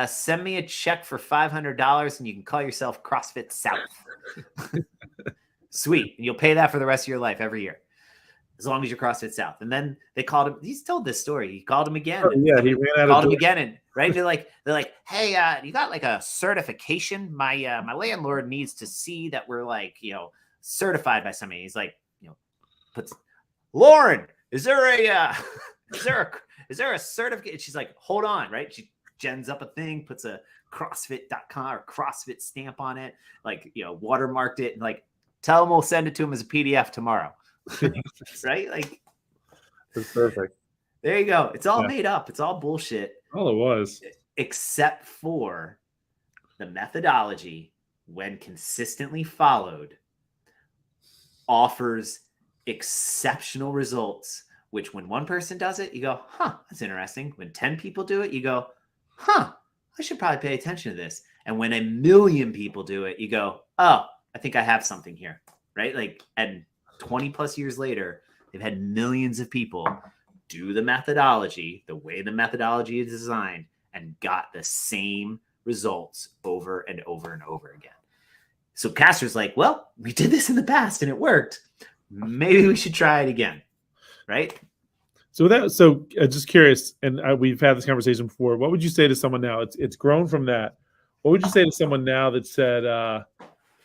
send me a check for $500 and you can call yourself CrossFit South. Sweet. And you'll pay that for the rest of your life every year, as long as you're CrossFit South. And then they called him. He's told this story. He called him again. Oh, yeah, he ran out called of him again. And right. They're like, hey, you got like a certification? My landlord needs to see that we're like, certified by somebody. He's like, puts Lauren, is there a certificate? She's like, hold on, right? She gens up a thing, puts a CrossFit.com or CrossFit stamp on it, like, watermarked it, and like, tell him we'll send it to him as a PDF tomorrow. Right? Like, that's perfect. There you go. It's all made up. It's all bullshit. All it was. Except for the methodology, when consistently followed, offers exceptional results, which when one person does it, you go, huh, that's interesting. When 10 people do it, you go, huh, I should probably pay attention to this. And when 1 million people do it, you go, oh, I think I have something here, right? Like, and 20 plus years later, they've had millions of people do the methodology, the way the methodology is designed, and got the same results over and over and over again. So Castor's like, well, we did this in the past and it worked. Maybe we should try it again, right? So just curious, and we've had this conversation before. What would you say to someone now? It's grown from that. What would you say to someone now that said,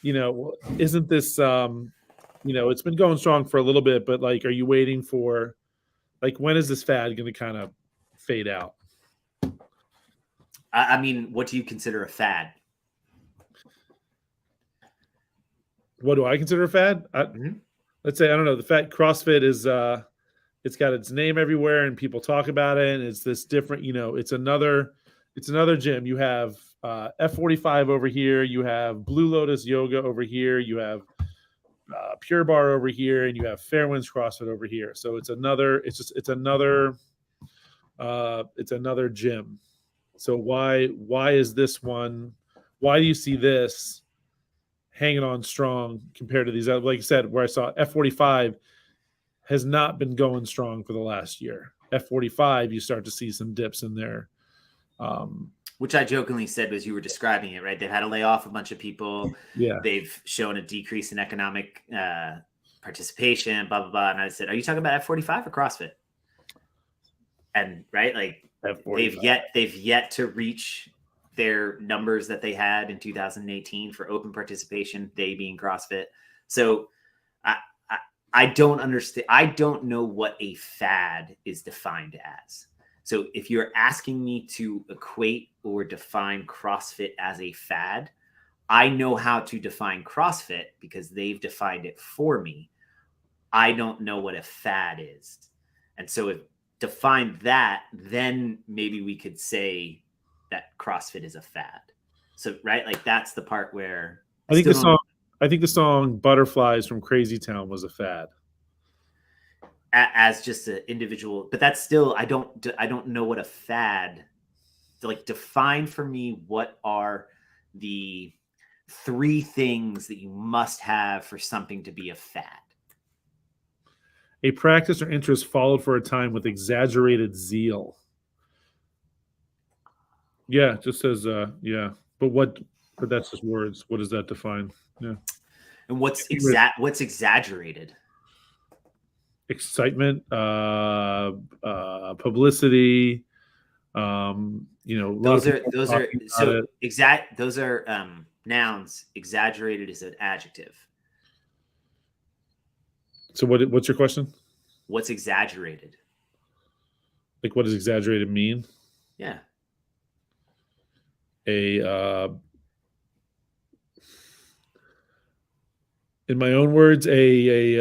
isn't this, it's been going strong for a little bit, but like, are you waiting for, like, when is this fad going to kind of fade out? I mean, what do you consider a fad? What do I consider a fad? Let's say, I don't know, the fact CrossFit is, it's got its name everywhere and people talk about it. And it's this different, it's another gym. You have F45 over here. You have Blue Lotus Yoga over here. You have Pure Bar over here, and you have Fairwinds CrossFit over here. So it's another gym. So why is this one? Why do you see this hanging on strong compared to these other? Like I said, where I saw F45 has not been going strong for the last year. F45, you start to see some dips in there. Which I jokingly said was you were describing it, right? They've had to lay off a bunch of people. Yeah. They've shown a decrease in economic participation, blah, blah, blah. And I said, are you talking about F45 or CrossFit? And right, like F45. they've yet to reach their numbers that they had in 2018 for open participation, they being CrossFit. So I don't understand. I don't know what a fad is defined as. So if you're asking me to equate or define CrossFit as a fad, I know how to define CrossFit because they've defined it for me. I don't know what a fad is. And so if define that, then maybe we could say that CrossFit is a fad. So, right, like that's the part where I think the song Butterflies from Crazy Town was a fad. As just an individual, but that's still, I don't know what a fad, like define for me, what are the 3 things that you must have for something to be a fad? A practice or interest followed for a time with exaggerated zeal. Yeah, just says, yeah. But that's just words. What does that define? Yeah. And what's exaggerated? Excitement, publicity, you know, a lot of people Those are talking about so it. exact. Those are nouns. Exaggerated is an adjective. So what's your question? What's exaggerated? Like, what does exaggerated mean? Yeah. In my own words, maybe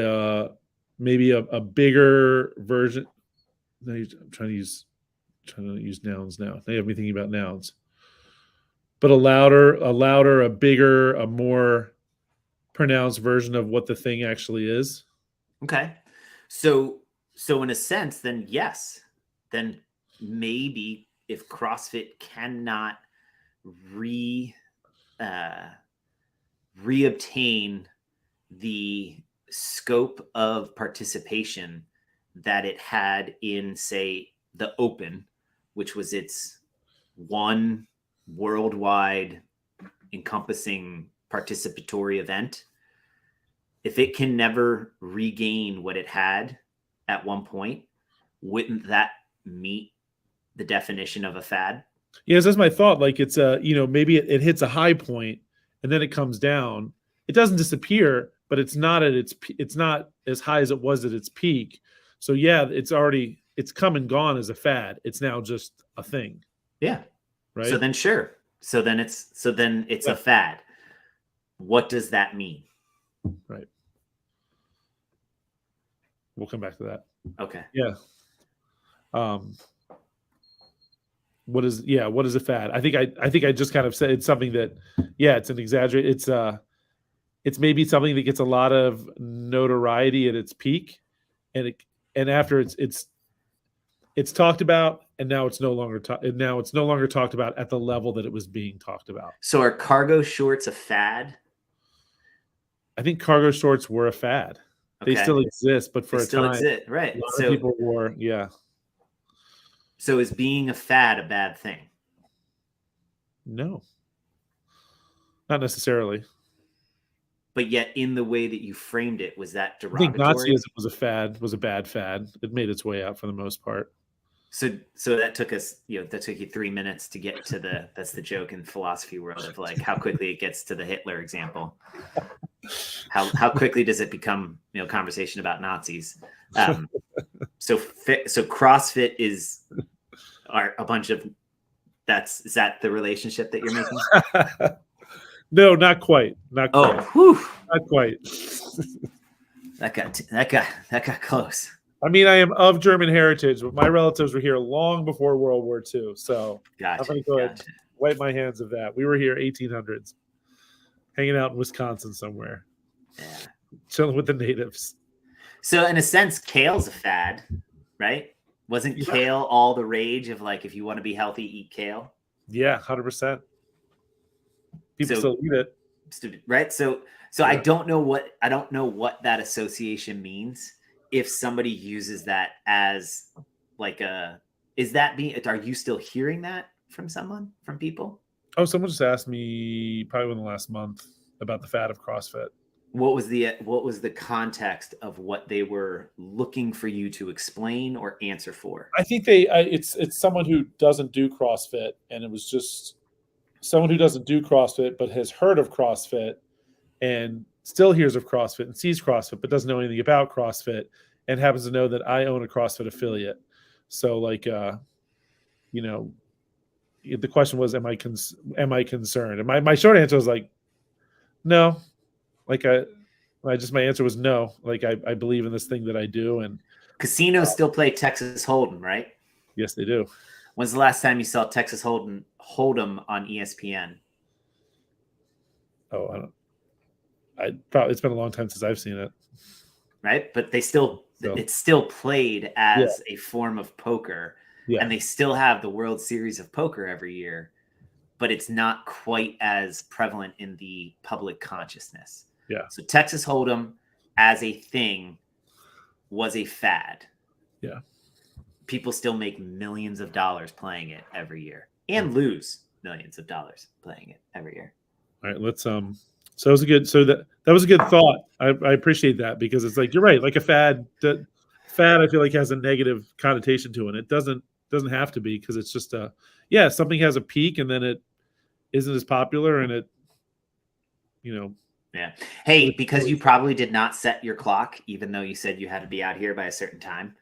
a bigger version. I'm trying to use nouns now. They have me thinking about nouns. But a louder, a bigger, a more pronounced version of what the thing actually is. Okay. So in a sense, then yes, then maybe if CrossFit cannot reobtain the scope of participation that it had in, say, the Open, which was its one worldwide encompassing participatory event, if it can never regain what it had at one point, wouldn't that meet the definition of a fad? Yes, that's my thought. Like, it's maybe it hits a high point and then it comes down. It doesn't disappear, but it's not as high as it was at its peak. So yeah, it's come and gone as a fad. It's now just a thing. Yeah. Right. So then sure. So then it's a fad. What does that mean? Right. We'll come back to that. Okay. Yeah. What is a fad? I think I just kind of said it's something that, it's an exaggerate. It's maybe something that gets a lot of notoriety at its peak, and after it's talked about, and now it's no longer talked about at the level that it was being talked about. So are cargo shorts a fad? I think cargo shorts were a fad. Okay. They still exist, but for a time, right? A lot of people wore, So is being a fad a bad thing? No, not necessarily. But yet, in the way that you framed it, was that derogatory? I think Nazism was a bad fad. It made its way out for the most part. So that took us, that took you 3 minutes to get to that's the joke in philosophy world of like how quickly it gets to the Hitler example. How quickly does it become, conversation about Nazis? So CrossFit is a bunch of is that the relationship that you're making? No, not quite. Not quite. Oh, whew. Not quite. That got close. I mean, I am of German heritage, but my relatives were here long before World War II. So I'm going to go ahead and wipe my hands of that. We were here 1800s, hanging out in Wisconsin somewhere. Yeah. Chilling with the natives. So in a sense, kale's a fad, right? Wasn't kale all the rage of like, if you want to be healthy, eat kale? Yeah, 100%. People still eat it. Right. So I don't know what that association means. If somebody uses that as like are you still hearing that from people? Oh, someone just asked me probably in the last month about the fad of CrossFit. What was the context of what they were looking for you to explain or answer for? I think it's someone who doesn't do CrossFit, and it was just someone who doesn't do CrossFit but has heard of CrossFit and still hears of CrossFit and sees CrossFit but doesn't know anything about CrossFit and happens to know that I own a CrossFit affiliate. So like, the question was, am I concerned? And my short answer was like, no. Like my answer was no. Like I believe in this thing that I do. And casinos still play Texas Hold'em, right? Yes, they do. When's the last time you saw Texas Hold'em on ESPN? Oh, it's been a long time since I've seen it. Right, but it's still played as a form of poker, and they still have the World Series of Poker every year, but it's not quite as prevalent in the public consciousness. Yeah. So Texas Hold'em as a thing was a fad. Yeah. People still make millions of dollars playing it every year and lose millions of dollars playing it every year. All right, let's so it was that was a good thought. I appreciate that, because it's like, you're right, like a fad I feel like has a negative connotation to it. It doesn't doesn't have to be, because it's just something has a peak and then it isn't as popular, and it, Yeah. Hey, because you probably did not set your clock, even though you said you had to be out here by a certain time.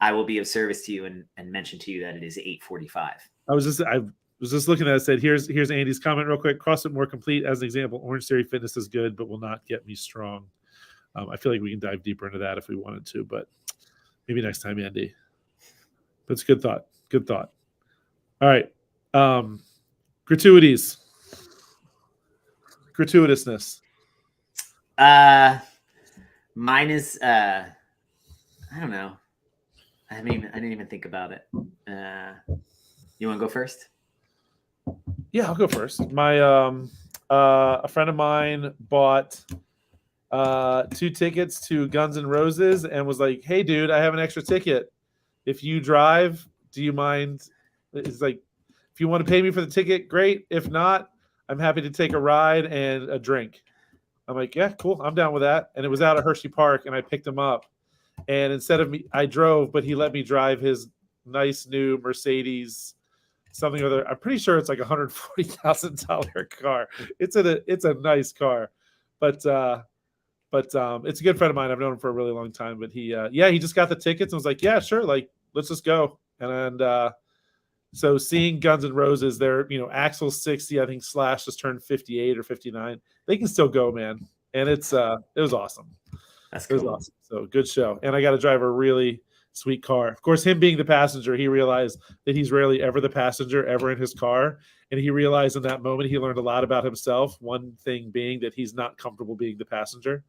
I will be of service to you and mention to you that it is 8:45. I was just looking at it. Said here's Andy's comment real quick. CrossFit More Complete as an example. Orange Theory Fitness is good, but will not get me strong. I feel like we can dive deeper into that if we wanted to, but maybe next time, Andy. That's a good thought. Good thought. All right. Gratuities. Gratuitousness. Mine is I don't know. I didn't even think about it. You want to go first? Yeah, I'll go first. My a friend of mine bought 2 tickets to Guns N' Roses and was like, "Hey, dude, I have an extra ticket. If you drive, do you mind?" It's like, if you want to pay me for the ticket, great. If not, I'm happy to take a ride and a drink. I'm like, yeah, cool. I'm down with that. And it was out at Hershey Park, and I picked him up. And instead of me, I drove, but he let me drive his nice new Mercedes, something or other. I'm pretty sure it's like $140,000 car. It's a nice car, but it's a good friend of mine. I've known him for a really long time. But he just got the tickets and was like, yeah, sure, like let's just go. And so seeing Guns N' Roses, they're Axl's 60, I think Slash just turned 58 or 59. They can still go, man, and it was awesome. That's cool. It was awesome. So good show. And I got to drive a really sweet car. Of course, him being the passenger, he realized that he's rarely ever the passenger ever in his car. And he realized in that moment, he learned a lot about himself. One thing being that he's not comfortable being the passenger.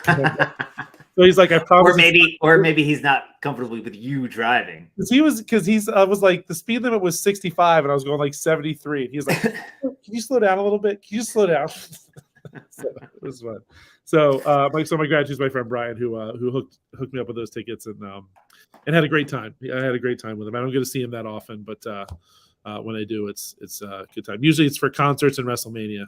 So he's like, I promise. Or maybe he's not comfortable with you driving. I was like, the speed limit was 65 and I was going like 73. And he's like, can you slow down a little bit? Can you just slow down? So it was fun. So my gratitude is my friend Brian, who hooked me up with those tickets and had a great time. I had a great time with him. I don't get to see him that often, but when I do, it's a good time. Usually it's for concerts and WrestleMania.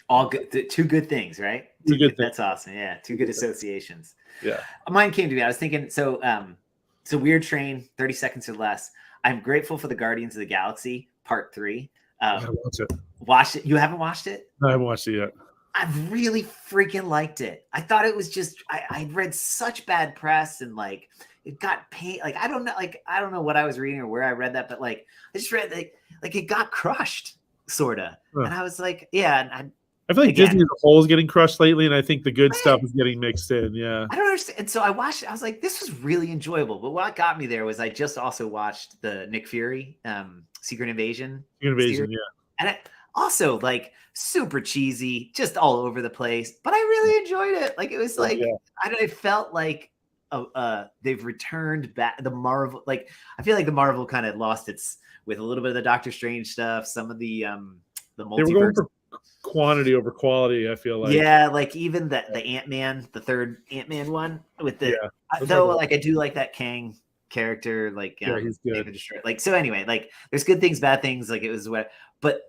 All good. 2 good things, right? Two good things. That's awesome. Yeah, 2 good associations. Yeah. Mine came to me. I was thinking, so it's a weird train, 30 seconds or less. I'm grateful for the Guardians of the Galaxy Part 3. I watch it. Watch it. You haven't watched it? No, I haven't watched it yet. I really freaking liked it. I thought it was just I read such bad press and like it got paid. Like I don't know what I was reading or where I read that, but like I just read like it got crushed, sorta. Huh. And I was like, yeah. And I feel like Disney as a whole is getting crushed lately, and I think the good stuff is getting mixed in. Yeah, I don't understand. And so I watched it. I was like, this was really enjoyable. But what got me there was I just also watched the Nick Fury Secret Invasion. Series. Yeah. And I also like super cheesy, just all over the place. But I really enjoyed it. Like it was like I felt like they've returned back the Marvel. Like I feel like the Marvel kind of lost its with a little bit of the Doctor Strange stuff, some of the multiverse. They were going for quantity over quality. I feel like like even the Ant-Man, the third Ant-Man one with the like I do like that Kang character, like he's good. Like so anyway, like there's good things, bad things. Like it was but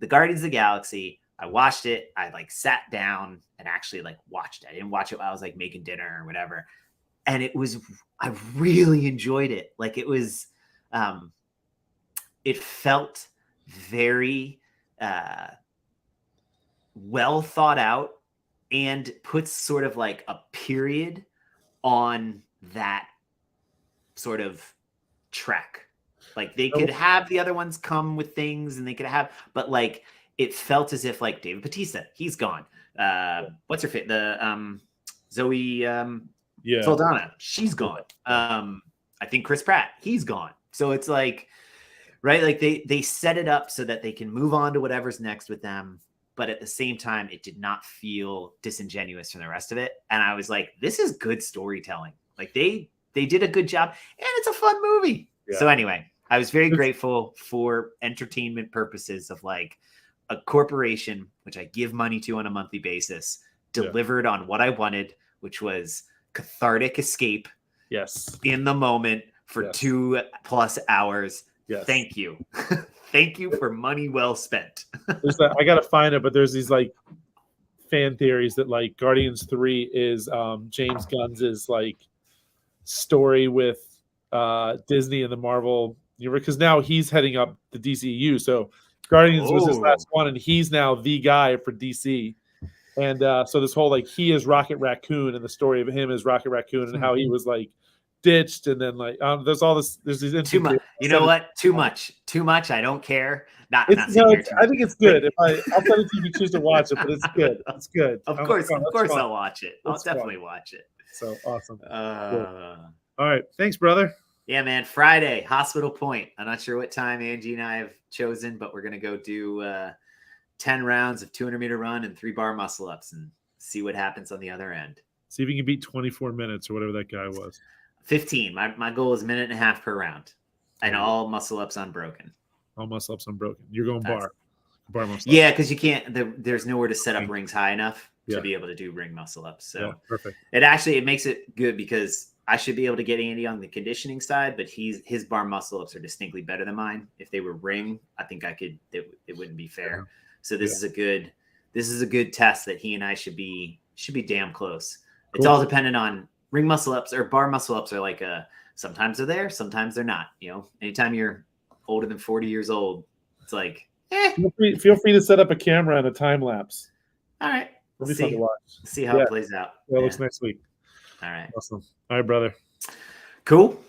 the Guardians of the Galaxy, I watched it. I like sat down and actually like watched it. I didn't watch it while I was like making dinner or whatever. And I really enjoyed it. Like it was, it felt very well thought out and puts sort of like a period on that sort of trek. Like they could have the other ones come with things and they could have, but like it felt as if like David Bautista, he's gone. What's her fit? The Zoe Saldana, she's gone. I think Chris Pratt, he's gone. So it's like, right? Like they set it up so that they can move on to whatever's next with them. But at the same time, it did not feel disingenuous from the rest of it. And I was like, this is good storytelling. Like they did a good job and it's a fun movie. Yeah. So anyway, I was very grateful for entertainment purposes of like a corporation, which I give money to on a monthly basis, delivered on what I wanted, which was cathartic escape. Yes. In the moment for 2+ hours. Yes. Thank you. Thank you for money well spent. I got to find it, but there's these like fan theories that like Guardians 3 is James Gunn's like story with Disney and the Marvel universe, because now he's heading up the DCU. So Guardians was his last one, and he's now the guy for DC. And so this whole like he is Rocket Raccoon, and the story of him is Rocket Raccoon, and how he was like ditched, and then like there's all this. There's these too much. You know what? Too much. I don't care. I think it's good. I'll tell you if you choose to watch it, but it's good. It's good. Of course, I'll watch it. I'll definitely watch it. So awesome. All right, thanks, brother. Yeah, man. Friday, Hospital Point. I'm not sure what time Angie and I have chosen, but we're gonna go do 10 rounds of 200-meter run and 3-bar muscle ups and see what happens on the other end. See if you can beat 24 minutes or whatever that guy was. 15. My goal is a minute and a half per round, and all muscle ups unbroken. All muscle ups unbroken. You're going bar muscle ups. Yeah, because you can't. There's nowhere to set up rings high enough to be able to do ring muscle ups. So perfect. It makes it good because I should be able to get Andy on the conditioning side, but his bar muscle ups are distinctly better than mine. If they were ring, I think I could. It wouldn't be fair. Yeah. So this is a good test that he and I should be damn close. Cool. It's all dependent on ring muscle ups or bar muscle ups are like sometimes they're there, sometimes they're not. You know, anytime you're older than 40 years old, it's like feel free to set up a camera and a time lapse. All right. It'll be fun to watch. See how it plays out. Well, looks next week. All right. Awesome. All right, brother. Cool.